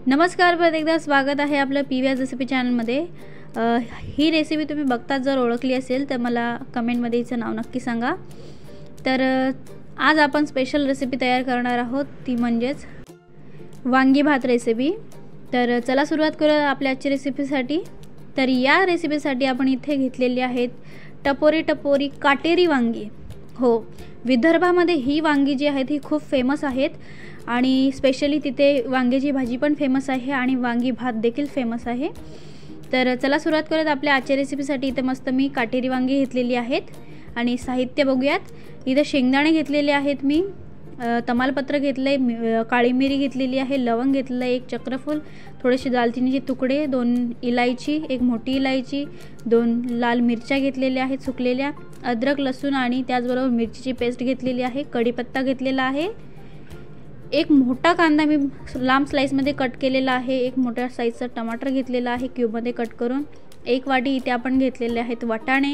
नमस्कार, परत एकदा स्वागत आहे आपलं PVS रेसिपी चॅनलमध्ये। ही रेसिपी तुम्ही बघताच जर ओळखली असेल तर मला कमेंटमध्ये हिचं नाव नक्की सांगा। तर आज आपण स्पेशल रेसिपी तयार करणार आहोत, ती म्हणजेच वांगी भात रेसिपी। तर चला सुरुवात करूया आपल्या आजच्या रेसिपीसाठी। तर या रेसिपीसाठी आपण इथे घेतलेली आहेत टपोरी काटेरी वांगी। हो, विदर्भामध्ये ही वांगी जी आहेत ही खूप फेमस आहेत आणि स्पेशली तिथे वांग्याची भाजी पण फेमस आहे आणि वांगी भात देखील फेमस आहे। तर चला सुरुवात करूयात आपल्या आजच्या रेसिपीसाठी। इथे मस्त मी काटेरी वांगी घेतलेली आहेत आणि साहित्य बघूयात। इथे शेंगदाणे घेतलेले आहेत मी, तमालपत्र घेतले, काळी मिरी घेतलेली आहे, लवंग घेतलं, एक चक्रफूल, थोडेसे दालचिनीचे तुकडे, 2 इलायची, एक मोठी इलायची, 2 लाल मिरच्या घेतलेल्या आहेत सुकलेल्या, अद्रक लसूण आणि त्याचबरोबर मिरचीची पेस्ट घेतलेली आहे, कढीपत्ता घेतलेला आहे, एक मोठा कांदा मी लांब स्लाइसमध्ये कट केलेला आहे, एक मोठ्या साईजचा टमाटर घेतलेला आहे क्यूबमध्ये कट करून, एक वाटी इथे आपण घेतलेले आहेत वाटाणे,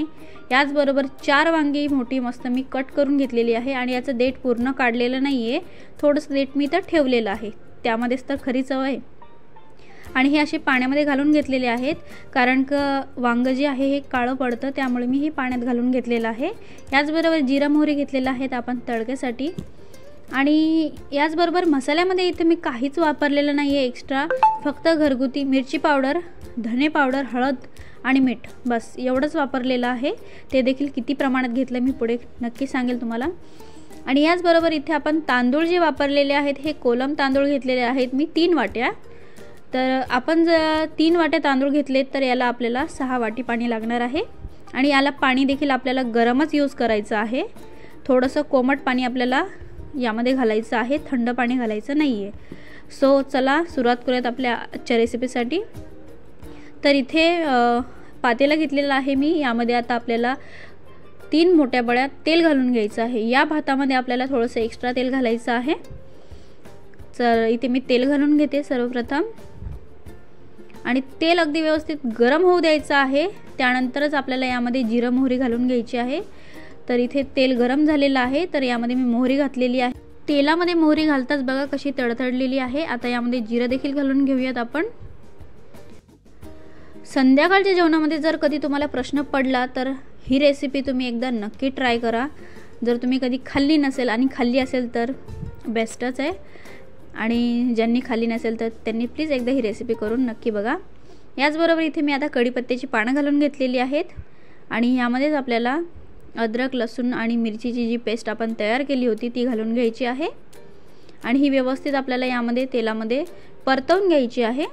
याचबरोबर 4 वांगी मोठी मस्त मी कट करून घेतलेली आहे आणि याचं देठ पूर्ण काढलेलं नाही आहे, थोडंसं देठ मी तर ठेवलेलं आहे, त्यामध्येच तर खरी चव आहे। आणि हे असे पाण्यामध्ये घालून घेतलेले आहेत कारण का वांग जे आहे हे काळं पडतं, त्यामुळे मी हे पाण्यात घालून घेतलेलं आहे। याचबरोबर जिरा मोहरी घेतलेला आहेत आपण तडक्यासाठी आणि याचबरोबर मसाल्यामध्ये इथे मी काहीच वापरलेलं नाही आहे एक्स्ट्रा, फक्त घरगुती मिरची पावडर, धने पावडर, हळद आणि मीठ, बस एवढंच वापरलेलं आहे। ते देखील किती प्रमाणात घेतलं मी पुढे नक्की सांगेल तुम्हाला। आणि याचबरोबर इथे आपण तांदूळ जे वापरलेले आहेत हे कोलम तांदूळ घेतलेले आहेत मी 3 वाट्या। तर आपण जर 3 वाट्या तांदूळ घेतलेत तर याला आपल्याला 6 वाटी पाणी लागणार आहे आणि याला पाणी देखील आपल्याला गरमच यूज करायचं आहे, थोडंसं कोमट पाणी आपल्याला यामध्ये घालायचं आहे, थंड पाणी घालायचं नाही आहे। सो चला सुरुवात करूयात आपल्या आजच्या रेसिपीसाठी। तर इथे पातेलं घेतलेलं आहे मी, यामध्ये आता आपल्याला 3 मोठ्या बळ्या तेल घालून घ्यायचं आहे। या भातामध्ये आपल्याला थोडंसं एक्स्ट्रा तेल घालायचं आहे। तर इथे मी तेल घालून घेते सर्वप्रथम आणि तेल अगदी व्यवस्थित गरम होऊ द्यायचं आहे, त्यानंतरच आपल्याला यामध्ये जिरं मोहरी घालून घ्यायची आहे। तर इथे तेल गरम झालेलं आहे, तर यामध्ये मी मोहरी घातलेली आहे। तेलामध्ये मोहरी घालताच बघा कशी तडतडलेली आहे। आता यामध्ये जिरं देखील घालून घेऊयात आपण। संध्याकाळच्या जेवणामध्ये जर कधी तुम्हाला प्रश्न पडला तर ही रेसिपी तुम्ही एकदा नक्की ट्राय करा। जर तुम्ही कधी खाल्ली नसेल आणि खाल्ली असेल तर बेस्टच आहे, आणि ज्यांनी खाल्ली नसेल तर त्यांनी प्लीज एकदा ही रेसिपी करून नक्की बघा। याचबरोबर इथे मी आता कढीपत्त्याची पानं घालून घेतलेली आहेत आणि यामध्येच आपल्याला अद्रक लसूण आणि मिरचीची जी पेस्ट आपण तयार केली होती ती घालून घ्यायची आहे आणि ही व्यवस्थित आपल्याला यामध्ये तेलामध्ये परतवून घ्यायची आहे।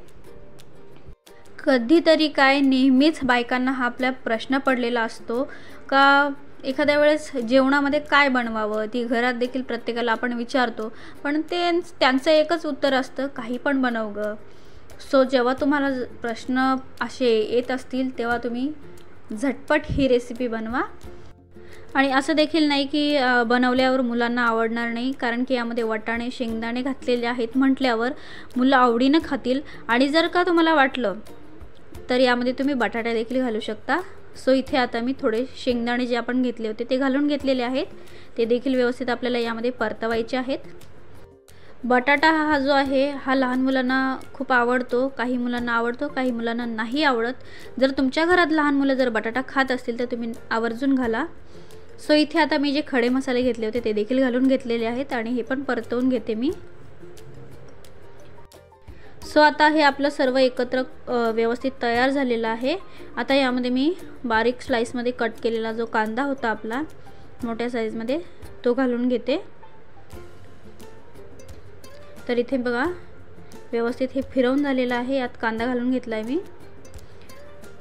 कधीतरी काय नेहमीच बायकांना हा आपला प्रश्न पडलेला असतो का एखाद्या वेळेस जेवणामध्ये काय बनवावं, ती घरात देखील प्रत्येकाला आपण विचारतो, पण त्यांचं एकच उत्तर असतं काही पण बनव गं। सो जेव्हा तुम्हाला प्रश्न असे येत असतील तेव्हा तुम्ही झटपट ही रेसिपी बनवा। आणि असं देखील नाही की बनवल्यावर मुलांना आवडणार नाही, कारण की यामध्ये वाटाणे शेंगदाणे घातलेले आहेत म्हटल्यावर मुलं आवडीनं खातील। आणि जर का तुम्हाला वाटलं तर यामध्ये तुम्ही बटाटा देखील घालू शकता। सो इथे आता मी थोडे शेंगदाणे जे आपण घेतले होते ते घालून घेतलेले आहेत, ते देखील व्यवस्थित आपल्याला यामध्ये परतवायचे आहेत। बटाटा हा जो आहे हा लहान मुलांना खूप आवडतो, काही मुलांना आवडतो, काही मुलांना नाही आवडत। जर तुमच्या घरात लहान मुलं जर बटाटा खात असतील तर तुम्ही आवर्जून घाला। सो इथे आता मी जे खडे मसाले घेतले होते ते देखील घालून घेतलेले आहेत आणि हे पण परतवून घेते मी। सो आता हे आपलं सर्व एकत्र व्यवस्थित तयार झालेलं आहे। आता यामध्ये मी बारीक स्लाइसमध्ये कट केलेला जो कांदा होता आपला मोठ्या साईजमध्ये तो घालून घेते। तर इथे बघा व्यवस्थित हे फिरवून झालेलं आहे, यात कांदा घालून घेतला आहे मी।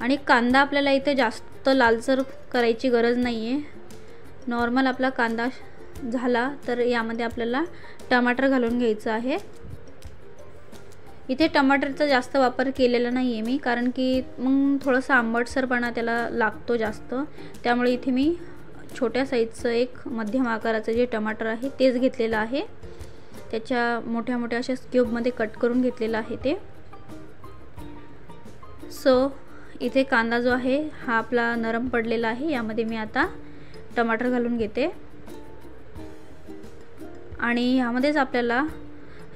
आणि कांदा आपल्याला इथे जास्त लालसर करायची गरज नाही आहे, नॉर्मल आपला कांदा झाला तर यामध्ये आपल्याला टमाटर घालून घ्यायचं आहे। इथे टमाटरचा जास्त वापर केलेला नाही आहे मी, कारण की मग थोडंसं आंबटसरपणा त्याला लागतो जास्त, त्यामुळे इथे मी छोट्या साईजचं एक मध्यम आकाराचं जे टमाटर आहे तेच घेतलेलं आहे, त्याच्या मोठ्या मोठ्या अशा क्यूबमध्ये कट करून घेतलेलं आहे ते। सो इथे कांदा जो आहे हा आपला नरम पडलेला आहे, यामध्ये मी आता टमाटर घालून घेते आणि यामध्येच आपल्याला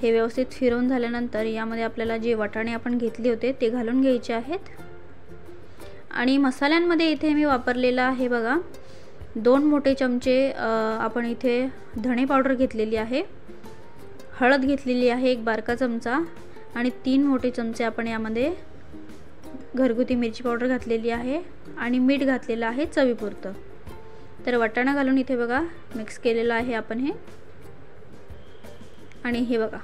हे व्यवस्थित फिरवून झाल्यानंतर यामध्ये आपल्याला जे वाटाणे आपण घेतले होते ते घालून घ्यायचे आहेत। आणि मसाल्यांमध्ये इथे मी वापरलेला आहे बघा 2 मोठे चमचे आपण इथे धणे पावडर घेतलेली आहे, हळद घेतलेली आहे 1 बारका चमचा आणि 3 मोठे चमचे आपण यामध्ये घरगुती मिरची पावडर घातलेली आहे आणि मीठ घातलेलं आहे चवीपुरतं। तर वाटाणा घालून इथे बघा मिक्स केलेलं आहे आपण हे। आणि हे बघा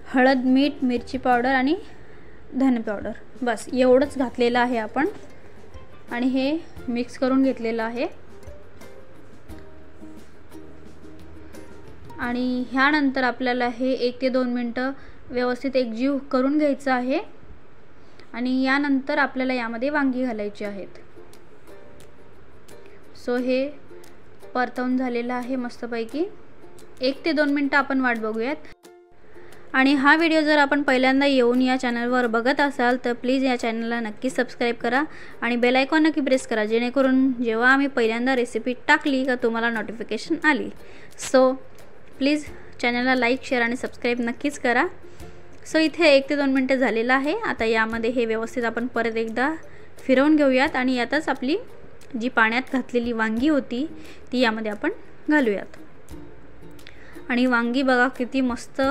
हळद, मीठ, मिरची पावडर आणि धने पावडर, बस एवढंच घातलेलं आहे आपण आणि हे मिक्स करून घेतलेलं आहे। आणि ह्यानंतर आपल्याला हे 1 ते 2 मिनिटं व्यवस्थित एकजीव करून घ्यायचं आहे। आणि यानंतर आपल्याला यामध्ये वांगी घालायची आहेत। सो हे परतवून झालेलं आहे मस्तपैकी। 1 ते 2 मिनिटं आपण वाट बघूयात। आणि हा व्हिडिओ जर आपण पहिल्यांदा येऊन या चॅनलवर बघत असाल तर प्लीज या चॅनलला नक्की सबस्क्राईब करा आणि बेल आयकॉन नक्की प्रेस करा, जेणेकरून जेव्हा आम्ही पहिल्यांदा रेसिपी टाकली का तुम्हाला नोटिफिकेशन आली। सो प्लीज चॅनलला लाईक, शेअर आणि सबस्क्राईब नक्कीच करा। सो इथे 1 ते 2 मिनिटं झालेलं आहे। आता यामध्ये हे व्यवस्थित आपण परत एकदा फिरवून घेऊयात आणि यातच आपली जी पाण्यात घातलेली वांगी होती ती यामध्ये आपण घालूयात। आणि वांगी बघा किती मस्त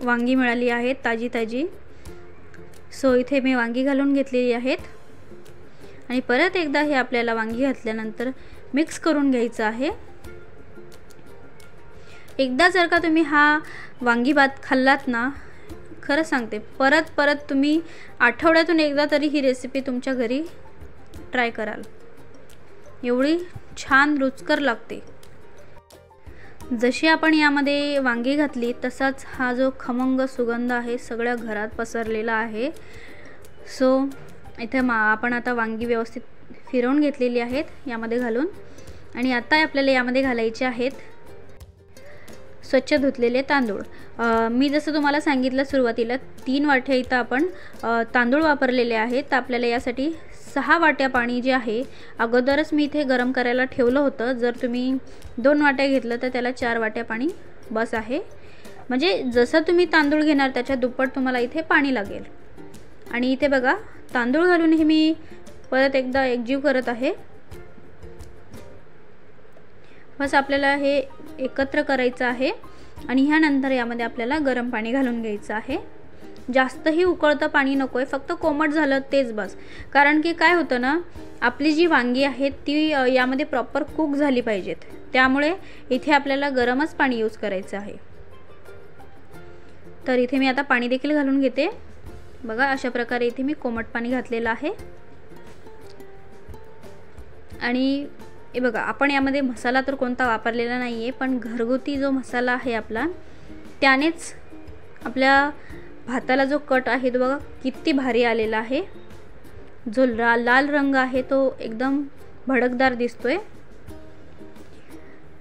वांगी मिळाली आहेत, ताजी ताजी। सो इथे मी वांगी घालून घेतलेली आहेत आणि परत एकदा हे आपल्याला वांगी घातल्यानंतर मिक्स करून घ्यायचं आहे। एकदा जर का तुम्ही हा वांगी भात खाल्लात ना, खरं सांगते परत परत तुम्ही आठवड्यातून एकदा तरी ही रेसिपी तुमच्या घरी ट्राय कराल, एवढी छान रुचकर लागते। जशी आपण यामध्ये वांगी घातली तसाच हा जो खमंग सुगंध आहे सगळ्या घरात पसरलेला आहे। सो इथे आपण आता वांगी व्यवस्थित फिरवून घेतलेली आहेत यामध्ये घालून। आणि आता आपल्याला यामध्ये घालायचे आहेत स्वच्छ धुतलेले तांदूळ। मी जसं तुम्हाला सांगितलं सुरुवातीला 3 वाट्या इथं आपण तांदूळ वापरलेले आहेत। तर आपल्याला यासाठी 6 वाट्या पाणी जे आहे अगोदरच मी इथे गरम करायला ठेवलं होतं। जर तुम्ही 2 वाट्या घेतलं तर त्याला 4 वाट्या पाणी बस आहे, म्हणजे जसं तुम्ही तांदूळ घेणार त्याच्या दुप्पट तुम्हाला इथे पाणी लागेल। आणि इथे बघा तांदूळ घालून हे मी परत एकदा एकजीव करत आहे। बस आपल्याला हे एकत्र करायचं आहे आणि ह्यानंतर यामध्ये आपल्याला गरम पाणी घालून घ्यायचं आहे। जास्तही उकळतं पाणी नको आहे, फक्त कोमट झालं तेच बस। कारण की काय होतं ना, आपली जी वांगी आहेत ती यामध्ये प्रॉपर कुक झाली पाहिजेत, त्यामुळे इथे आपल्याला गरमच पाणी यूज करायचं आहे। तर इथे मी आता पाणी देखील घालून घेते बघा, अशा प्रकारे इथे मी कोमट पाणी घातलेलं आहे। आणि हे बघा आपण यामध्ये मसाला तर कोणता वापरलेला नाही आहे, पण घरगुती जो मसाला आहे आपला त्यानेच आपल्या भाताला जो कट आहे तो बघा किती भारी आलेला आहे। जो लाल रंग आहे तो एकदम भडकदार दिसतोय।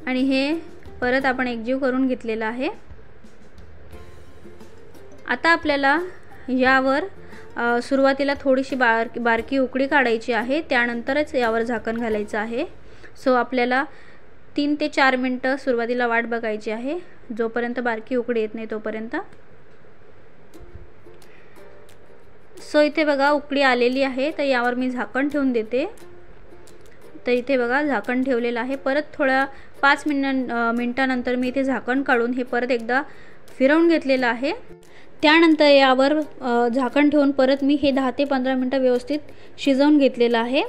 आणि हे परत आपण एकजीव करून घेतलेला आहे। आता आपल्याला यावर सुरुवातीला थोडीशी बारकी उकळी काढायची आहे, त्यानंतरच यावर झाकण घालायचं आहे। सो आपल्याला 3 ते 4 मिनिटं सुरुवातीला वाट बघायची आहे, जोपर्यंत बारकी उकळी येत नाही तोपर्यंत। सो इथे बघा उकळी आलेली आहे, तर यावर मी झाकण ठेवून देते। तर इथे बघा झाकण ठेवलेलं आहे। परत थोड्या 5 मिनिटानंतर मी इथे झाकण काढून हे परत एकदा फिरवून घेतलेलं आहे। त्यानंतर यावर झाकण ठेवून परत मी हे 10 ते 15 मिनिटं व्यवस्थित शिजवून घेतलेलं आहे।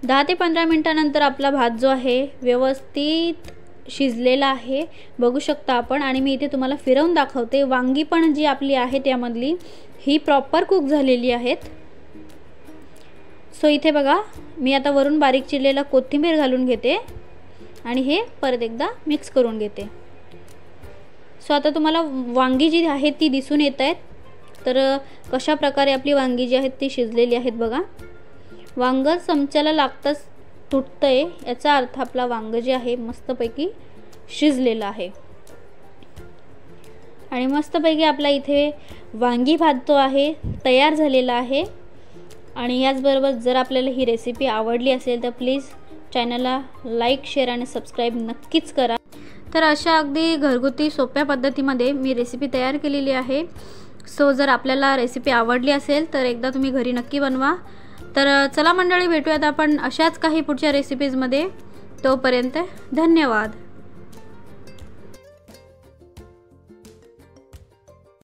10 ते 15 मिनिटानंतर आपला भात जो आहे व्यवस्थित शिजलेला आहे, बघू शकता आपण। आणि मी इथे तुम्हाला फिरवून दाखवते, वांगी पण जी आपली आहे त्यामधली ही प्रॉपर कुक झालेली आहेत। सो इथे बघा मी आता वरून बारीक चिरलेला कोथिंबीर घालून घेते आणि हे परत एकदा मिक्स करून घेते। सो आता तुम्हाला वांगी जी आहेत ती दिसून येत आहेत, तर कशा प्रकारे आपली वांगी जी आहेत ती शिजलेली आहेत बघा। वांग चमच्याला लागताच तुटतंय, याचा अर्थ आपला वांग जे आहे मस्तपैकी शिजलेला आहे। आणि मस्तपैकी आपला इथे वांगी भात जो आहे तयार झालेला आहे। आणि याचबरोबर जर आपल्याला ही रेसिपी आवडली असेल तर प्लीज चॅनलला लाईक, शेअर आणि सबस्क्राईब नक्कीच करा। तर अशा अगदी घरगुती सोप्या पद्धतीमध्ये मी रेसिपी तयार केलेली आहे। सो जर आपल्याला रेसिपी आवडली असेल तर एकदा तुम्ही घरी नक्की बनवा। तर चला मंडळी, भेटूयात आपण अशाच काही पुढच्या रेसिपीजमध्ये। तोपर्यंत धन्यवाद।